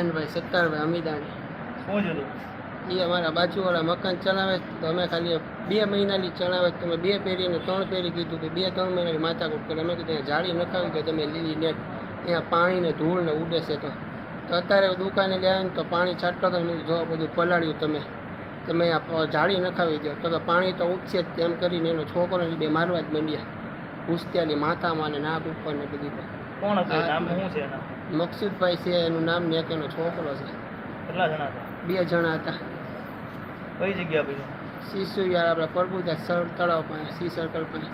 ભાઈ સત્તારભાઈ અમીદાણી શું છે એ અમારા બાજુવાળા મકાન ચલાવે તો અમે ખાલી 2 મહિનાની ચલાવે તમે 2 પેઢીને 3 પેઢી કીધું કે 2-3 મહિનાની માથાકૂટ કરે અમે કીધું જાળી નખાવી કે તમે લીલી નેટ ત્યાં પાણી ને ધૂળ ને ઉડે છે તો અત્યારે દુકાને લે આવીને તો પાણી છાંટતો તો મેં જો બધું પલાળ્યું તમે જાળી નખાવી દો તો પાણી તો ઉઠશે જ તેમ કરીને એનો છોકરો બે મારવા જ માંડ્યા ઘૂસત્યાની માથામાં ને નાક ઉપર ને બધી કોણ હતું નામ શું છે એના મકસૂદભાઈ છે એનું નામ ને એક એનો છોકરો છે કેટલા જણા હતા 2 જણા હતા કઈ જગ્યા પછી શિશુ યાર આપણે પરબુજા સર તળાવ પાસે સી સર્કલ પાસે